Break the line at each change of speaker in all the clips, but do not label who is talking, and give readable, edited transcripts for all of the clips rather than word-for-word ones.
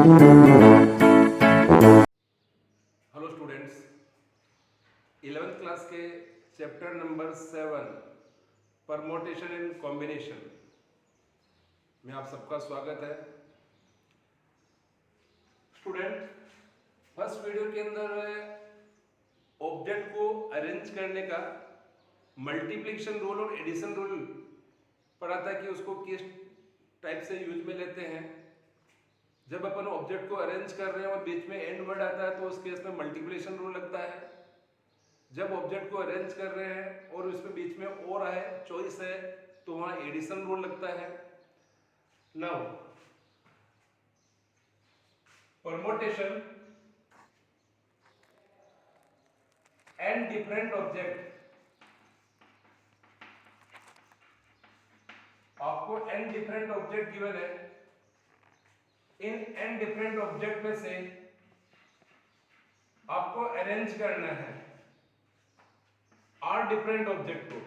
Hello students, 11th class के chapter number 7 permutation and combination में आप सबका स्वागत है। स्टूडेंट, फर्स्ट वीडियो के अंदर ऑब्जेक्ट को अरेंज करने का मल्टीप्लिकेशन रूल और एडिशन रूल पढ़ा था कि उसको किस टाइप से यूज में लेते हैं। जब अपन ऑब्जेक्ट को अरेंज कर रहे हैं और बीच में एंड वर्ड आता है तो उस केस में मल्टीप्लिकेशन रूल लगता है। जब ऑब्जेक्ट को अरेंज कर रहे हैं और उसमें बीच में और है, चॉइस है, तो वहां एडिशन रूल लगता है। Now permutation and different object, आपको एंड डिफरेंट ऑब्जेक्ट गिवन है। इन एंड डिफरेंट ऑब्जेक्ट में से आपको अरेंज करना है आर डिफरेंट ऑब्जेक्ट को।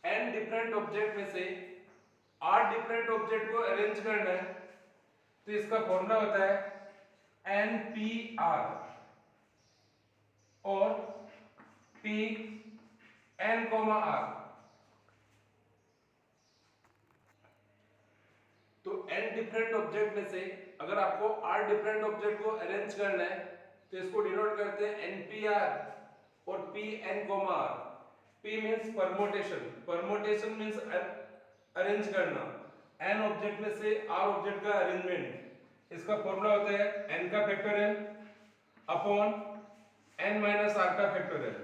एन डिफरेंट ऑब्जेक्ट में से आर डिफरेंट ऑब्जेक्ट को अरेंज करना है तो इसका फॉर्मूला होता है एन पी आर और पी एन कोमा आर। तो एन डिफरेंट ऑब्जेक्ट में से अगर आपको आर डिफरेंट ऑब्जेक्ट को अरेंज करना है तो इसको डिनोट करते हैं एनपीआर और P N comma R. P means permutation, permutation means arrange करना, एन ऑब्जेक्ट में से आर ऑब्जेक्ट का अरेंजमेंट। इसका फॉर्मूला होता है एन का factorial upon N minus R का फैक्टोरियल।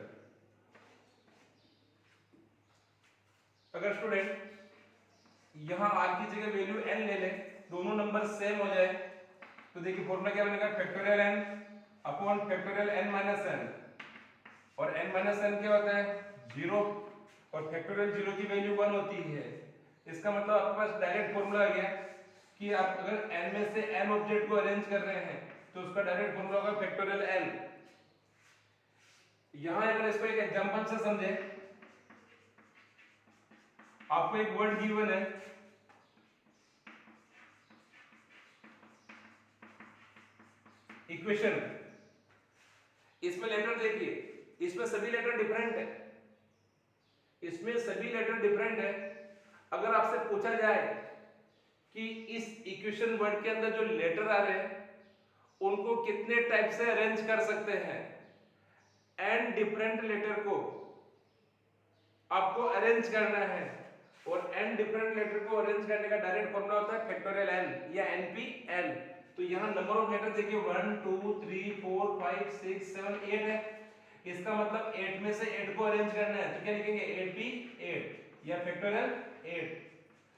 अगर स्टूडेंट यहां आर की जगह वैल्यू एन ले लें, दोनों नंबर सेम हो जाए तो देखिए फॉर्मूला क्या बनेगा, factorial N upon factorial N minus N. और एन माइनस एन क्या होता है, 0, और फैक्टोरियल 0 की वैल्यू 1 होती है। इसका मतलब आपके पास डायरेक्ट फॉर्मूला आ गया कि आप अगर एन में से एन ऑब्जेक्ट को अरेंज कर रहे हैं तो उसका डायरेक्ट फॉर्मूला होगा फैक्टोरियल एन। यहां अगर इसको एक एग्जांपल से समझे, आपको एक वर्ड गिवन है, इक्वेशन। इसमें लेटर देखिए, इसमें सभी लेटर डिफरेंट है, इसमें सभी लेटर डिफरेंट है। अगर आपसे पूछा जाए कि इस इक्वेशन वर्ड के अंदर जो लेटर आ रहे हैं उनको कितने टाइप से अरेंज कर सकते हैं, एन डिफरेंट लेटर को आपको अरेंज करना है और एन डिफरेंट लेटर को अरेंज करने का डायरेक्ट फॉर्मूला होता है फैक्टोरियल एन या एनपीएल। तो यहां नंबर ऑफ लेटर देखिए 1 2 3 4 5 6 7 8 है। इसका मतलब 8 में से 8 को अरेंज करना है तो क्या लिखेंगे 8p8 या फैक्टोरियल 8।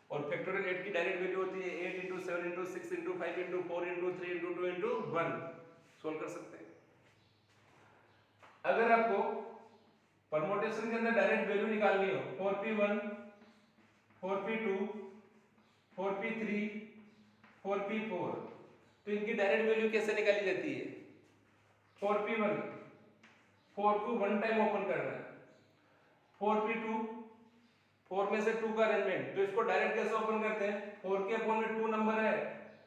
और फैक्टोरियल 8 की डायरेक्ट वैल्यू होती है 8 * 7 * 6 * 5 * 4 * 3 * 2 * 1। सॉल्व कर सकते हैं। अगर आपको परमोटेशन के अंदर डायरेक्ट वैल्यू निकालनी हो 4p1 4p2 4p3 4p4 तो इनकी डायरेक्ट वैल्यू कैसे निकाली जाती है। 4p1 4 को 1 टाइम ओपन करना है, 4p2 4 में से 2 का अरेंजमेंट, तो इसको डायरेक्ट कैसे ओपन करते हैं, 4 के अपॉन में 2 नंबर है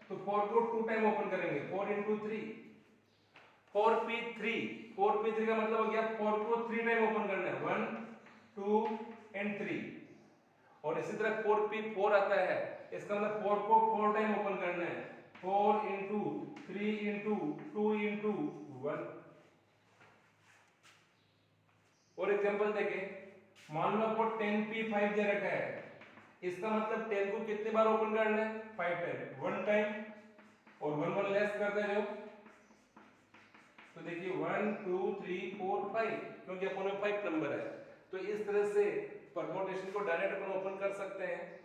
तो 4 को 2 टाइम ओपन करेंगे, 4 * 3। 4p3 का मतलब हो गया 4 को 3 टाइम ओपन करना है, 1 2 एंड 3। और इसी तरह 4p4 आता है, इसका मतलब 4 को 4 टाइम ओपन करना है, 4 * 3 * 2 * 1। और एग्जांपल देखें, मान लो आपको 10p5 दे रखा है, इसका मतलब 10 को कितने बार ओपन करना है, 5 टाइम, 1 टाइम और 1 1 लेस करते जाओ तो देखिए 1 2 3 4 5 क्योंकि अपन में 5 नंबर है। तो इस तरह से परमोटेशन को डायरेक्ट अपन ओपन कर सकते हैं।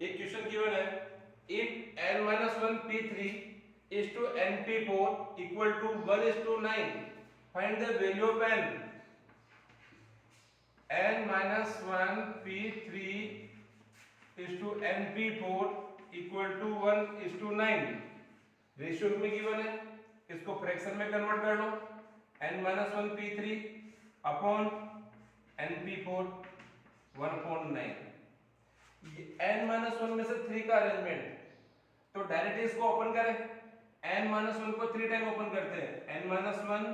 एक क्वेश्चन गिवन है, if n-1p3 is to np4 equal to 1:9, find the value of n। n-1p3 is to np4 equal to 1:9 ratio में गिवन है, इसको फ्रैक्शन में कन्वर्ट कर लो। n-1 p3 upon np4 1/9। n-1 में से 3 का अरेंजमेंट, तो डायरेक्ट इसको ओपन करें, n-1 को 3 टाइम ओपन करते हैं, n-1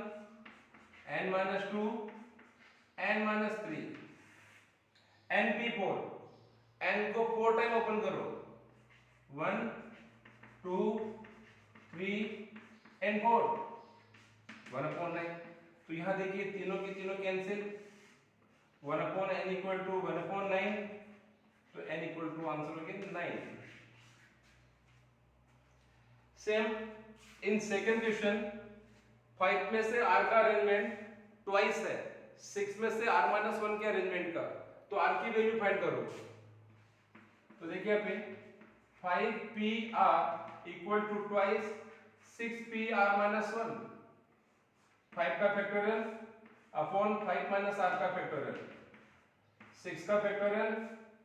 n-2 n-3 np4 n को 4 टाइम ओपन करो, 1 2 3 and 4 1/9। तो यहां देखिए तीनों की तीनों कैंसिल, 1/n इक्वल टू 1/9, तो n इक्वल टू आंसर हो गया 9। सेम इन सेकंड क्वेश्चन, 5 में से r का अरेंजमेंट ट्वाइस है 6 में से r-1 के अरेंजमेंट का, तो r की वैल्यू फाइंड करो। तो देखिए यहाँ पे 5pr equal to twice 6pr-1, 5 का फैक्टोरियल अपॉन 5 माइनस r का फैक्टोरियल, 6 का फैक्टोरियल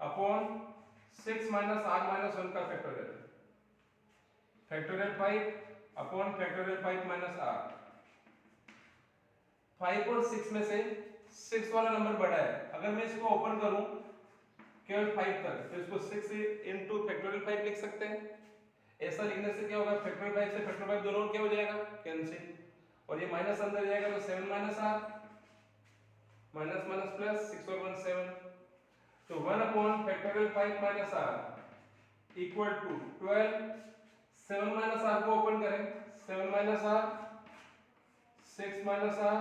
अपॉन 6 माइनस r-1 का factorial, factorial 5 upon factorial 5 minus r। 5 और 6 में से 6 वाला नंबर बड़ा है, अगर मैं इसको ओपन करूं केवल 5 तक, तो इसको 6 इंटू फैक्टोरियल 5 लिख सकते हैं। ऐसा लिखने से क्या होगा, फैक्टोरियल 5 से फैक्टोरियल 5 दोनों क्या हो जाएगा, कैंसिल, और ये माइनस अंदर जाएगा तो 7 minus r minus minus plus 6 और 1 7, तो 1 upon factorial 5 minus r equal to 12। 7 minus r को ओपन करें, 7 माइनस r 6 माइनस r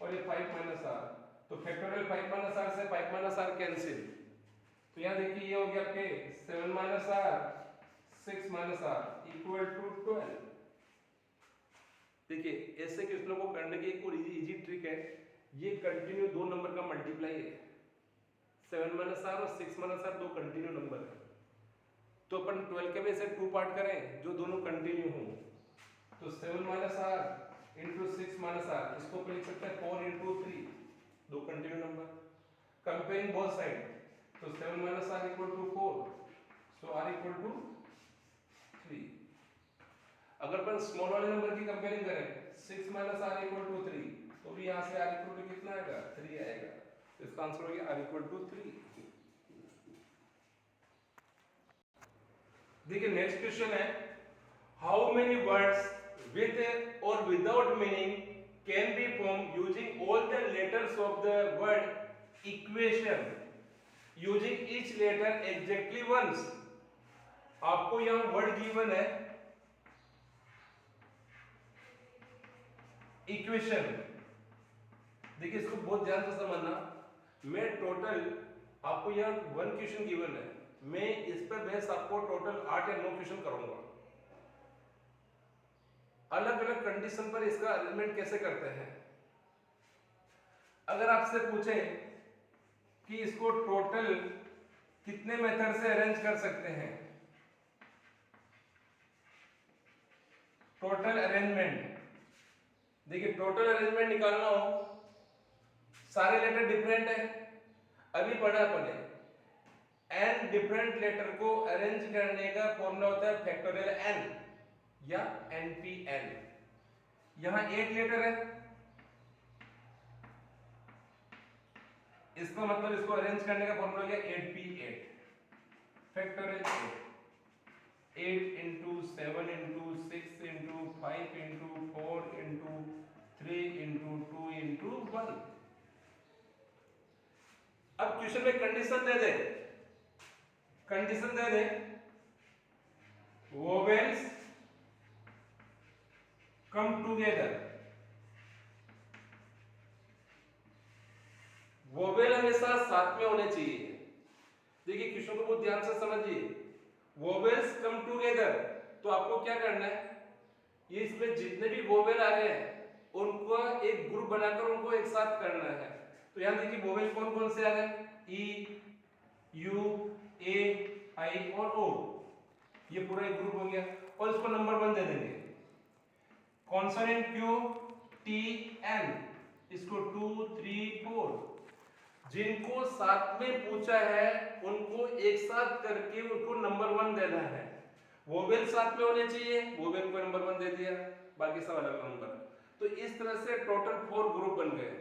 और ये 5 माइनस r, तो फैक्टोरियल 5 माइनस r से 5 माइनस r कैंसिल, तो यहाँ देखिए ये हो गया आपके 7 minus r 6 minus r equal to 12। देखिए ऐसे क्वेश्चनों को करने की एक और इजी ट्रिक है, ये कंटिन्यू दो नंबर का मल्टीप्लाई है, 7 माइनस r और 6 माइनस r दो कंटिन्यू नंबर है, तो अपन 12 के वैसे 2 पार्ट करें जो दोनों कंटिन्यू हो, तो 7 minus r into 6 minus r, इसको अपन लिख सकते हैं 4 इंटू 3, दो continue number, comparing both side, तो 7 minus r equal to 4, so r equal to 3। अगर अपन स्मॉल वाले नंबर की कंपेयरिंग करें, 6 माइनस r इक्वल टू 3, तो भी यहाँ से r इक्वल टू कितना आएगा, 3 आएगा, तो इसका आंसर हो गया r इक्वल टू 3। देखिए नेक्स्ट क्वेश्चन है, how many words with or without meaning can be formed using all the letters of the word equation using each letter exactly once। आपको यहां वर्ड गिवन है equation, देखिए इसको बहुत ध्यान से समझना, मैं टोटल आपको यहां 1 क्वेश्चन गिवन है, मैं इस पर बेस आपको टोटल 8 या 9 क्वेश्चन करूंगा, अलग अलग कंडीशन पर इसका अरेंजमेंट कैसे करते हैं। अगर आपसे पूछे कि इसको टोटल कितने मेथड से अरेंज कर सकते हैं, टोटल अरेंजमेंट, देखिए टोटल अरेंजमेंट निकालना हो, सारे लेटर डिफरेंट है, अभी पढ़ा अपने n डिफरेंट लेटर को अरेंज करने का फॉर्मूला होता है फैक्टोरियल n या npn। यहां 8 लेटर है, इसका मतलब इसको अरेंज करने का फॉर्मूला क्या, 8p8 factorial 8 into 7 into 6 into 5 into 4 into 3 into 2 into 1। अब क्वेश्चन में कंडीशन दे दे, कंडीशन दे दे वोवेल्स कम टुगेदर, वोवेल हमेशा साथ में होने चाहिए। देखिए क्वेश्चन को बहुत ध्यान से समझिए, वोवेल्स कम टुगेदर, तो आपको क्या करना है, ये इसमें जितने भी वोवेल आ रहे हैं उनको एक ग्रुप बनाकर उनको एक साथ करना है। तो यहां देखिए वोवेल कौन कौन से आ रहे हैं, ई, यू, ए, आई और ओ, ये पूरा एक ग्रुप हो गया, और इसको नंबर 1 दे देंगे। कॉन्सोनेंट क्यू, टी, एन, इसको 2 3 4, जिनको साथ में पूछा है उनको एक साथ करके उनको नंबर 1 देना है। वोवेल साथ में होने चाहिए, वोवेल को नंबर 1 दे दिया, बाकी सब अलग नंबर। तो इस तरह से टोटल 4 ग्रुप बन गए।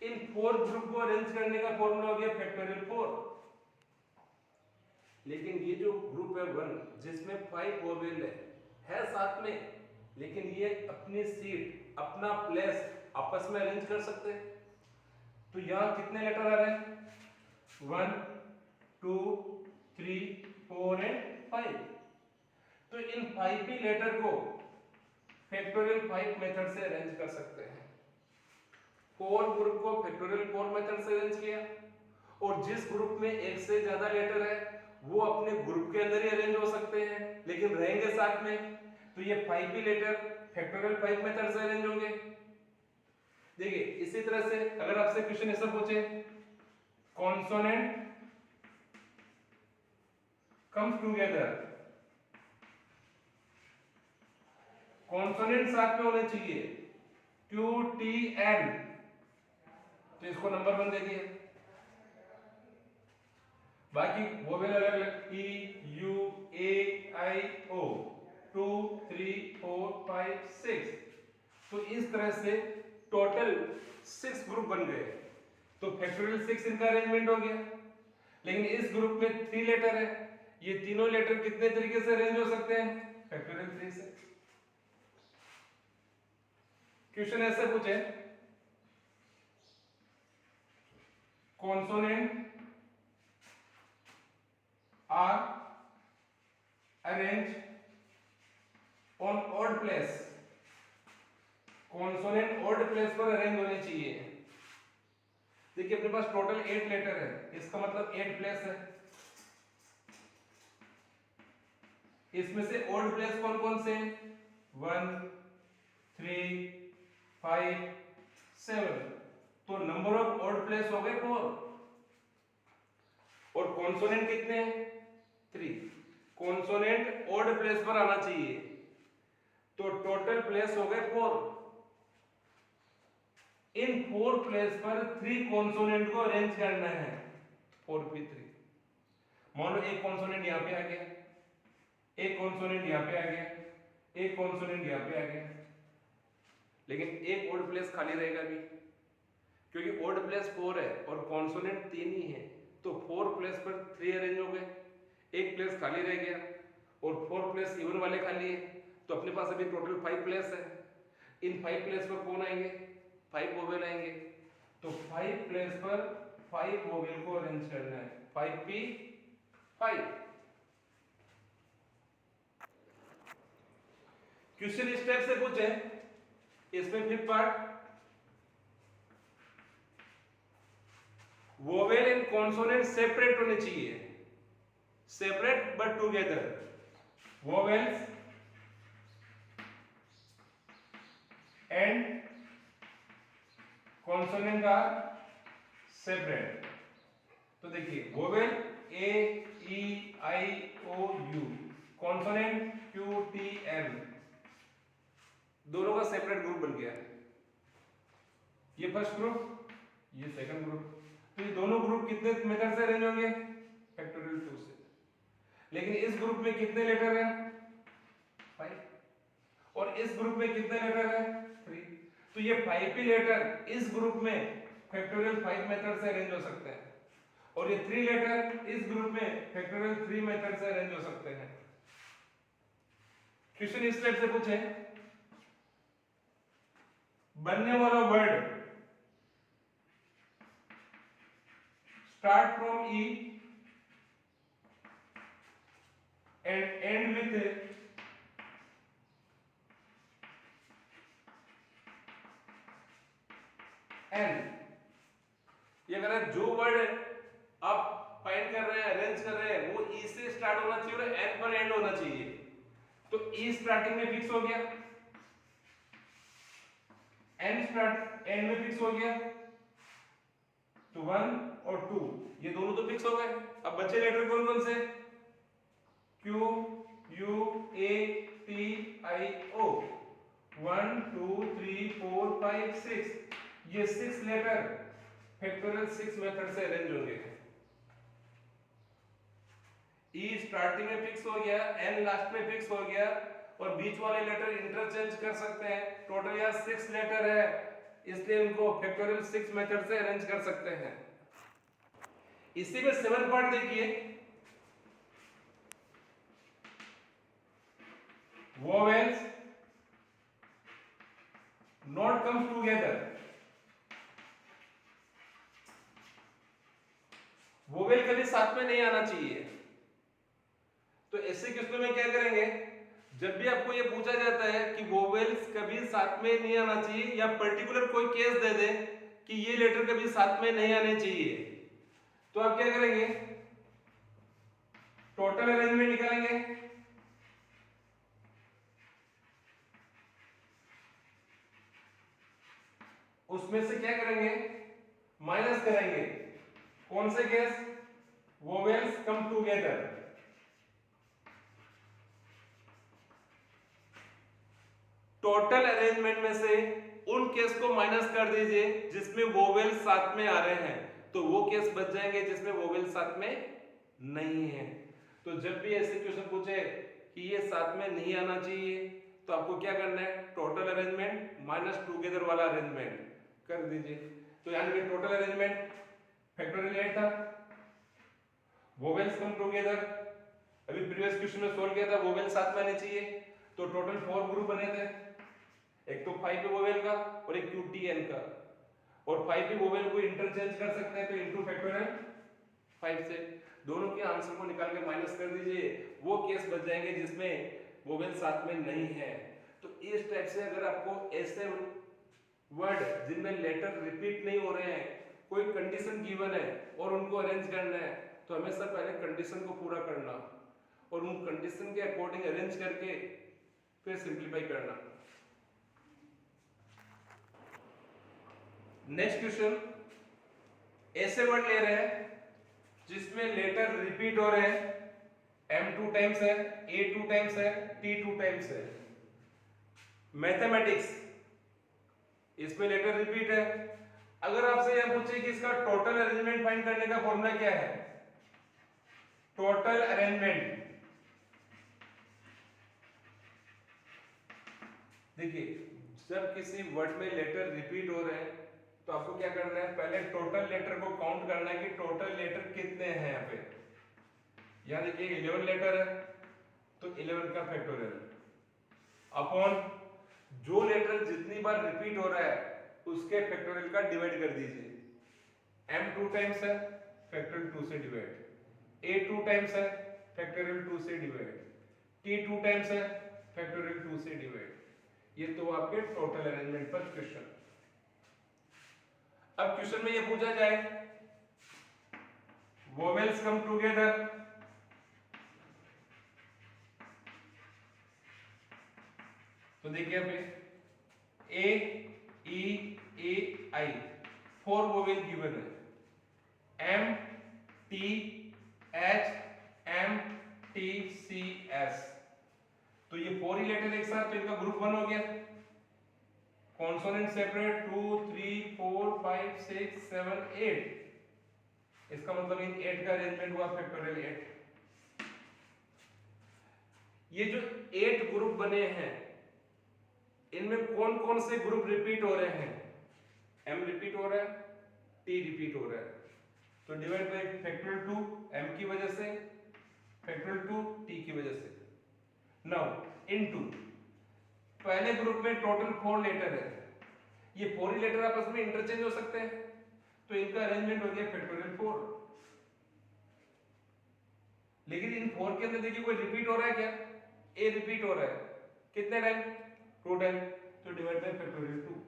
इन 4 ग्रुप को अरेंज करने का फॉर्मूला हो गया फैक्टोरियल 4। लेकिन ये जो ग्रुप है 1 जिसमें 5 वोवेल है साथ में, लेकिन ये अपनी सीट अपना प्लेस आपस में अरेंज कर सकते हैं। तो यहां कितने लेटर आ रहे हैं? 1 2 3 4 एंड 5। तो इन 5 ही लेटर को फैक्टोरियल 5 मेथड से अरेंज कर सकते हैं। 4 ग्रुप को फैक्टोरियल 4 मेथड से अरेंज किया, और जिस ग्रुप में एक से ज्यादा लेटर है वो अपने ग्रुप के अंदर ही अरेंज हो सकते हैं लेकिन रहेंगे साथ में। तो ये 5 ही लेटर फैक्टोरियल 5 मेथड से अरेंज होंगे। देखिए इसी तरह से अगर आपसे क्वेश्चन ऐसा पूछे, कॉन्सोनेंट कम्स टुगेदर, कॉन्सोनेंट साथ में होने चाहिए, Q T N, तो इसको नंबर 1 दे दिया। बाकी वोवेल अलग अलग E U A I O 2 3 4 5 6। तो इस तरह से टोटल 6 ग्रुप बन गए। तो फैक्टोरियल 6 इनका अरेंजमेंट हो गया। लेकिन इस ग्रुप में 3 लेटर है, ये तीनों लेटर कितने तरीके से अरेंज हो सकते हैं? फैक्टोरियल 3 से। क्वेश्चन ऐसे पूछे, consonant are arrange on odd place, consonant odd place पर अरेंज होने चाहिए। देखिए अपने पास टोटल 8 लेटर है, इसका मतलब 8 प्लेस है। इसमें से ऑड प्लेस कौन कौन से? 1 3 5 7। तो नंबर ऑफ ऑड प्लेस हो गए 4। और कॉन्सोनेंट कितने हैं? 3। कॉन्सोनेंट ऑड प्लेस पर आना चाहिए, तो टोटल प्लेस हो गए 4। इन 4 प्लेस पर 3 कॉन्सोनेंट को अरेंज करना है, 4 पे 3। मान लो एक कॉन्सोनेंट यहां पे आ गया, एक कॉन्सोनेंट यहां पे आ गया, एक कॉन्सोनेंट यहां पे आ गया, लेकिन एक ऑड प्लेस खाली रहेगा भी, क्योंकि ऑड प्लेस 4 है और कॉन्सोनेंट 3 ही है। तो 4 प्लेस पर 3 अरेंज हो गए, एक प्लेस खाली रह गया और 4 प्लेस इवन वाले खाली है। तो अपने पास अभी टोटल 5 प्लेस है। इन 5 प्लेस पर कौन आएंगे? 5 वोवेल आएंगे। तो 5 प्लेस पर 5 वोवेल को अरेंज करना है, 5p 5। क्वेश्चन इस टाइप से पूछे, इसमें 5th part, vowel and consonant separate होने चाहिए, separate but together. Vowels and consonant are separate. तो देखिए vowel A E I O U, consonant Q T M, दोनों का सेपरेट ग्रुप बन गया। ये फर्स्ट ग्रुप, ये सेकंड ग्रुप। तो ये दोनों ग्रुप कितने मेथड से अरेंज होंगे? फैक्टोरियल 2 से। लेकिन इस ग्रुप में कितने लेटर हैं? 5। और इस ग्रुप में कितने लेटर हैं? 3। तो ये 5 ही लेटर इस ग्रुप में फैक्टोरियल 5 मेथड से अरेंज हो सकते हैं, और ये 3 लेटर इस ग्रुप में फैक्टोरियल 3 मेथड से अरेंज हो सकते हैं। क्वेश्चन इस टाइप से पूछे, बनने वाला word start from E and end with N। ये अगर जो वर्ड आप फाइंड कर रहे हैं, अरेंज कर रहे हैं, वो E से स्टार्ट होना चाहिए और N पर एंड होना चाहिए। तो E स्टार्टिंग में फिक्स हो गया, N स्टार्ट एंड में फिक्स हो गया, तो 1 और 2 ये दोनों तो फिक्स हो गए। अब बचे लेटर कौन कौन से? Q U A T I O, 1 2 3 4 5 6। ये 6 लेटर फैक्टोरियल 6 मेथड से अरेंज होंगे। E स्टार्टिंग में फिक्स हो गया, N लास्ट में फिक्स हो गया, और बीच वाले लेटर इंटरचेंज कर सकते हैं। टोटल यहाँ 6 लेटर है, इसलिए इनको फैक्टोरियल 6 मेथड से अरेंज कर सकते हैं। इसी में 7 पार्ट देखिए, vowels not comes together. Vowel कभी साथ में नहीं आना चाहिए। तो ऐसे केस में क्या करेंगे, जब भी आपको ये पूछा जाता है कि वोवेल्स कभी साथ में नहीं आना चाहिए या पर्टिकुलर कोई केस दे दे कि ये लेटर कभी साथ में नहीं आने चाहिए, तो आप क्या करेंगे, टोटल अरेंजमेंट निकालेंगे। उसमें से क्या करेंगे, माइनस करेंगे। कौन से case, vowels come together. Total arrangement में से उन केस को माइनस कर दीजिए जिसमें वोवेल साथ में आ रहे हैं, तो वो केस बच जाएंगे जिसमें वोवेल साथ में नहीं है। तो जब भी ऐसे क्वेश्चन पूछे कि ये साथ में नहीं आना चाहिए, तो आपको क्या करना है, टोटल अरेंजमेंट माइनस टुगेदर वाला अरेंजमेंट कर दीजिए। तो यानी कि टोटल अरेंजमेंट फैक्टोरियल 8 था, वोवेल्स कम टुगेदर अभी प्रीवियस क्वेश्चन में सोल्व किया था, वोवेल साथ में आने चाहिए। तो टोटल 4 ग्रुप बने थे, एक तो 5 वोवेल का और एक QTN का, और 5 वोवेल को इंटरचेंज कर सकते हैं तो इनटू फैक्टोरियल 5 से दोनों के आंसर को निकाल के माइनस कर दीजिए, वो केस बच जाएंगे जिसमें वोवेल साथ में नहीं है। तो इस टाइप से अगर आपको ऐसे वर्ड जिनमें लेटर रिपीट नहीं हो रहे हैं, कोई कंडीशन गिवन है और उनको अरेंज करना है, तो हमेशा पहले कंडीशन को पूरा करना और उन कंडीशन के अकॉर्डिंग अरेंज करके फिर सिंप्लीफाई करना। नेक्स्ट क्वेश्चन, ऐसे वर्ड ले रहे हैं जिसमें लेटर रिपीट हो रहे हैं, M2 टाइम्स है, A2 टाइम्स है, T2 टाइम्स है। मैथमेटिक्स, इसमें लेटर रिपीट है। अगर आपसे यह पूछे कि इसका टोटल अरेंजमेंट फाइंड करने का फॉर्मूला क्या है, टोटल अरेंजमेंट, देखिए जब किसी वर्ड में लेटर रिपीट हो रहे हैं तो आपको क्या करना है, पहले टोटल लेटर को काउंट करना है कि टोटल लेटर कितने हैं। यहाँ पे यहाँ देखिए 11 लेटर है, तो 11 का फैक्टोरियल अपॉन जो लेटर जितनी बार रिपीट हो रहा है उसके फैक्टोरियल का डिवाइड कर दीजिए। M2 टाइम्स है, फैक्टोरियल 2 से डिवाइड, A2 टाइम्स है, फैक्टोरियल 2 से डिवाइड, T2 टाइम्स है, फैक्टोरियल 2 से डिवाइड। ये तो आपके टोटल अरेंजमेंट पर क्वेश्चन। अब क्वेश्चन में ये पूछा जाए वोवेल्स कम टुगेदर, तो देखिए यहाँ पे A E A I 4 vowel given है, M T H M T C S, तो ये 4 ही लेटर एक साथ, तो इनका ग्रुप 1 हो गया। कॉन्सोनेंट सेपरेट 2 3 4 5 6 7 8, इसका मतलब इन 8 का अरेंजमेंट हुआ फैक्टोरियल 8। ये जो 8 ग्रुप बने हैं इनमें कौन कौन से ग्रुप रिपीट हो रहे हैं, M रिपीट हो रहा है, T रिपीट हो रहा है, तो डिवाइड बाय फैक्टोरियल 2 M की वजह से, फैक्टोरियल 2 T की वजह से। नाउ इनटू पहले ग्रुप में टोटल 4 लेटर है, ये 4 ही लेटर आपस में इंटरचेंज हो सकते हैं, तो इनका अरेंजमेंट हो गया फैक्टोरियल 4। लेकिन इन 4 के अंदर देखिए कोई रिपीट हो रहा है क्या, A रिपीट हो रहा है, कितने टाइम, 2 टाइम, तो डिवाइड बाय फैक्टोरियल 2।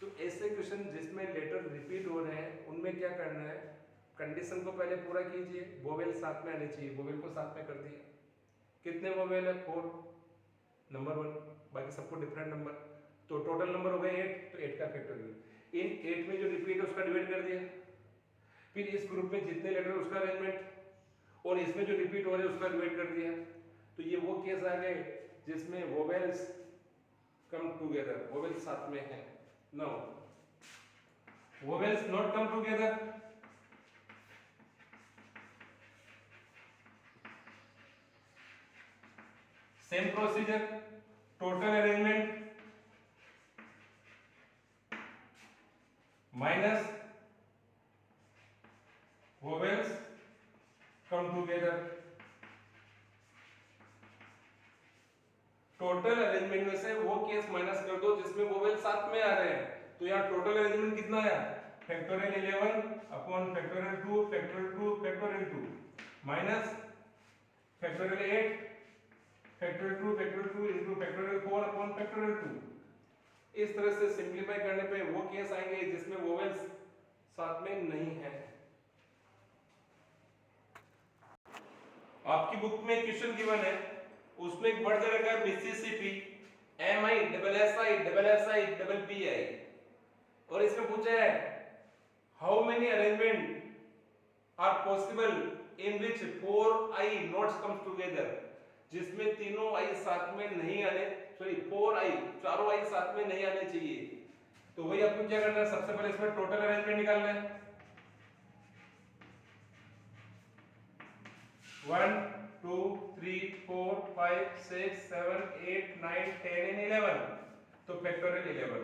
तो ऐसे क्वेश्चन जिसमें लेटर रिपीट हो रहे हैं उनमें क्या करना है, कंडीशन को पहले पूरा कीजिए, वोवेल साथ में आने चाहिए, वोवेल को साथ में कर दिया, कितने वोवेल है, 4, नंबर 1, बाकी सबको डिफरेंट नंबर, तो टोटल नंबर हो गए 8, तो 8 का फैक्टोरियल। इन 8 में जो रिपीट है उसका डिवाइड कर दिया, फिर इस ग्रुप में जितने लेटर उसका अरेंजमेंट, और इसमें जो रिपीट हो रहे हैं उसका डिवाइड कर दिया। तो ये वो केस आ गए जिसमें वोवेल्स कम टुगेदर, वोवेल्स साथ में है। Now vowels not come together, same procedure, total arrangement minus vowels come together. Total arrangement में से वो केस माइनस कर दो जिसमें वोवेल साथ में आ रहे हैं। तो यहाँ टोटल अरेंजमेंट कितना आया, factorial 11 upon factorial 2 factorial 2 factorial 2 minus factorial 8 factorial 2 factorial 2 into factorial 4 upon factorial 2। इस तरह से सिंपलीफाई करने पे वो केस आएंगे जिसमें वोवेल्स साथ में नहीं है। आपकी बुक में क्वेश्चन गिवन है, उसमें एक वर्ड दे रखा है Mississippi, MI double SI double PI, और इसमें पूछा है how many arrangement are possible in which 4 I notes comes together, जिसमें तीनों I साथ में नहीं आने, सॉरी 4 I, चारों I साथ में नहीं आने चाहिए। तो वही आपको क्या करना है, सबसे पहले इसमें टोटल अरेंजमेंट निकालना है। 1 2 3 4 5 6 7 8 9 10 and 11, तो फैक्टोरियल 11।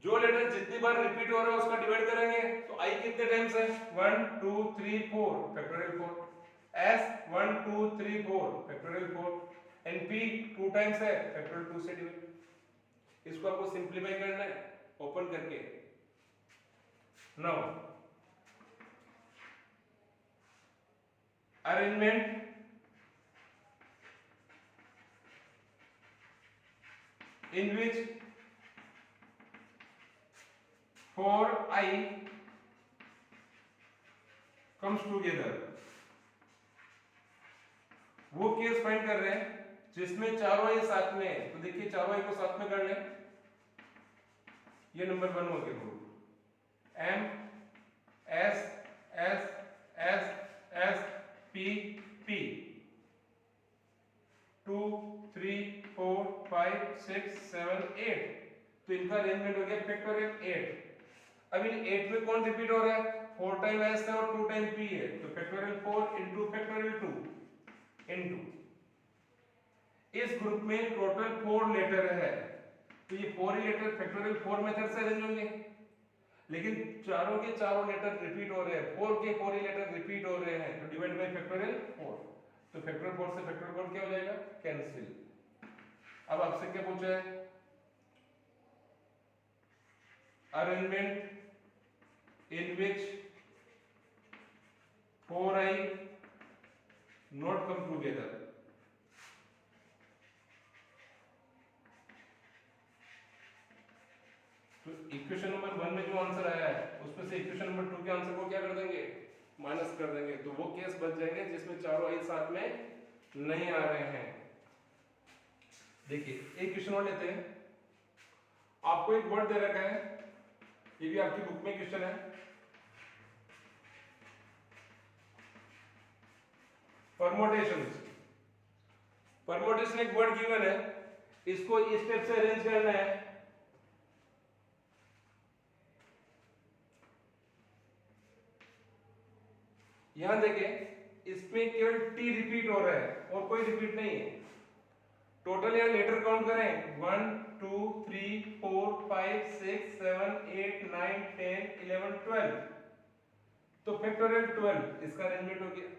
जो लेटर जितनी बार रिपीट हो रहा है उसका डिवाइड करेंगे, तो I कितने टाइम्स है, 1 2 3 4 factorial 4, S 1 2 3 4 factorial 4, and P 2 times है, फैक्टोरियल 2 से डिवाइड। इसको आपको सिंपलीफाई करना है ओपन करके। Now arrangement in which 4I comes together, वो केस फाइंड कर रहे हैं जिसमें चारों I साथ में है। तो देखिए चारों I को साथ में कर लें, ये नंबर 1 हो गया root, M S S S S P P 2 3 4 5 6 7 8, तो इनका अरेंजमेंट हो गया फैक्टोरियल 8। अब इन 8 में कौन रिपीट हो रहा है, 4 टाइम S है और 2 टाइम P है, तो फैक्टोरियल 4 इनटू फैक्टोरियल 2 इनटू, इस ग्रुप में टोटल 4 लेटर है, तो ये 4 ही लेटर फैक्टोरियल 4 मेथड से अरेंज होंगे। लेकिन चारों के चारों लेटर रिपीट हो रहे हैं, 4 के 4 ही लेटर रिपीट हो रहे हैं, तो डिवाइड बाय फैक्टोरियल 4, तो फैक्टोरियल 4 से फैक्टोरियल 4 क्या हो जाएगा, कैंसिल। अब आपसे क्या पूछा है, arrangement in which 4I not come together, तो इक्वेशन नंबर 1 में जो आंसर आया है उसमें से इक्वेशन नंबर 2 के आंसर को क्या कर देंगे, माइनस कर देंगे, तो वो केस बच जाएंगे जिसमें चारों I साथ में नहीं आ रहे हैं। देखिए एक क्वेश्चन और लेते हैं, आपको एक वर्ड दे रखा है, ये भी आपकी बुक में क्वेश्चन है, परमोटेशंस। परमोटेशन एक वर्ड गिवन है, इसको इस स्टेप से अरेंज करना है। यहां देखें इसमें केवल T रिपीट हो रहा है और कोई रिपीट नहीं है। टोटल यहां लेटर काउंट करें, 1 2 3 4 5 6 7 8 9 10 11 12, तो फैक्टोरियल 12 इसका अरेंजमेंट हो गया,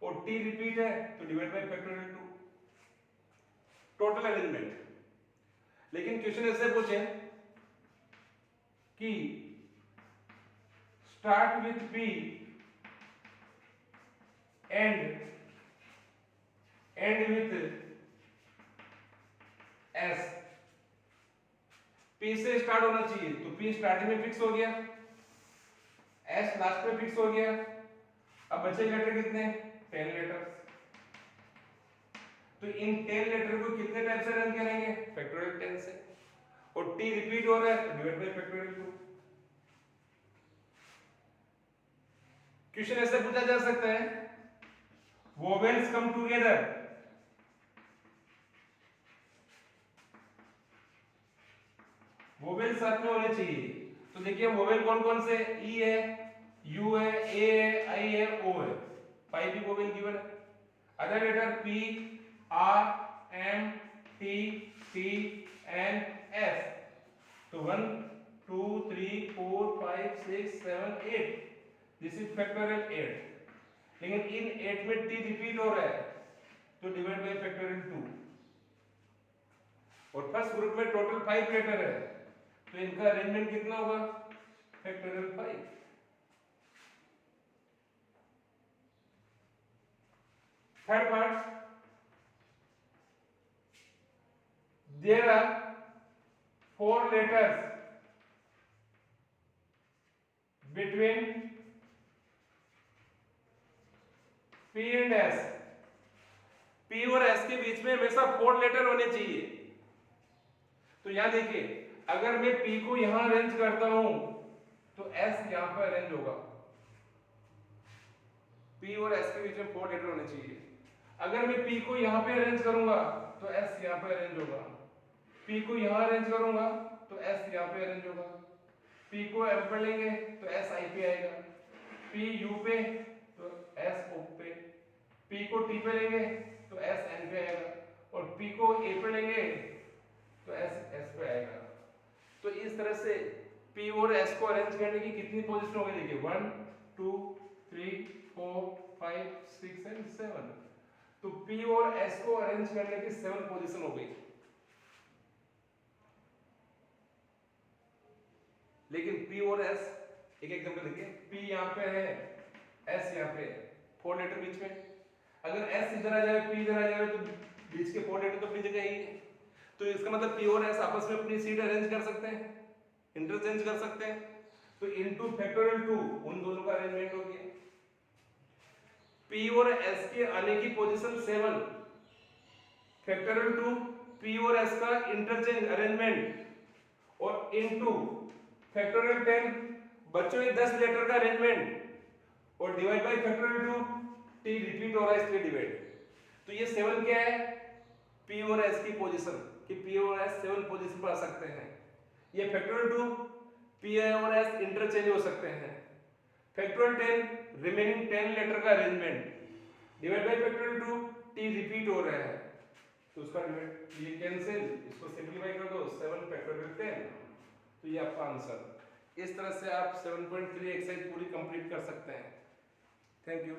और T रिपीट है तो divide by factorial 2, total arrangement. लेकिन क्वेश्चन ऐसे पूछे कि start with P and with S, P से स्टार्ट होना चाहिए, तो P स्टार्टिंग में फिक्स हो गया, S लास्ट में फिक्स हो गया। अब बचे लेटर कितने, 10 लेटर्स, तो इन 10 लेटर को कितने टाइप से अरेंज करेंगे, फैक्टोरियल 10 से, और T रिपीट हो रहा है तो डिवाइड बाय फैक्टोरियल 2। क्वेश्चन ऐसे पूछा जा सकता है, वोवेल्स कम टुगेदर, वोवेल साथ में होने चाहिए, तो देखिए वोवेल कौन कौन से, E है, U है, A है, I है, O है, 5 भी वोवेल गिवन है। Other letter P R M T T N S, तो 1 2 3 4 5 6 7 8, दिस इज फैक्टोरियल 8, लेकिन इन 8 में T रिपीट हो रहा है तो डिवाइड बाय फैक्टोरियल 2, और फर्स्ट ग्रुप में टोटल 5 लेटर है तो इनका अरेंजमेंट कितना होगा, factorial 5। Third part, there are 4 letters between P and S, P और S के बीच में हमेशा 4 लेटर होने चाहिए। तो यहां देखिए, अगर मैं P को यहां अरेंज करता हूं तो S यहां पर अरेंज होगा, P और S के बीच में 4 लेटर होने चाहिए। अगर मैं P को यहां पे अरेंज करूंगा तो S यहां पे अरेंज होगा, P को यहां अरेंज करूंगा तो S यहां पे अरेंज होगा, P को M पे लेंगे तो S I पे आएगा, P U पे तो S O पे, P को T पे लेंगे तो S N पे आएगा, और P को A पे लेंगे तो S S पे आएगा। तो इस तरह से P और S को अरेंज करने की कितनी पोजीशन हो गई, देखिए 1 2 3 4 5 6 एंड 7, तो P और S को अरेंज करने की 7 पोजीशन हो गई। लेकिन P और S, एक एग्जांपल देखिए, P यहाँ पे है, S यहाँ पे है, 4 लेटर बीच में, अगर S इधर आ जाए P इधर आ जाए तो बीच के 4 लेटर तो अपनी जगह ही है, तो इसका मतलब P और S आपस में अपनी सीट अरेंज कर सकते हैं, इंटरचेंज कर सकते हैं, तो इनटू फैक्टोरियल 2 उन दोनों का अरेंजमेंट हो गया। P और S के आने की पोजीशन 7, फैक्टोरियल 2 P और S का इंटरचेंज अरेंजमेंट, और इनटू फैक्टोरियल 10 बच्चों ये 10 लेटर का अरेंजमेंट, और divide by factorial 2, T repeat हो रहा है इसलिए डिवाइड। तो ये 7 क्या है, P और S की पोजीशन, कि P और S 7 पोजीशन पर आ सकते हैं। ये फैक्टोरियल 2 P और S इंटरचेंज हो सकते हैं। फैक्टोरियल 10 रिमेनिंग 10 लेटर का arrangement, divide by factorial 2, T repeat हो रहा है तो उसका डिवाइड, ये कैंसिल, इसको सिंपलीफाई कर दो, 7 फैक्टोरियल 10, तो ये आपका आंसर। इस तरह से आप 7.3 एक्सरसाइज पूरी कंप्लीट कर सकते हैं। Thank you.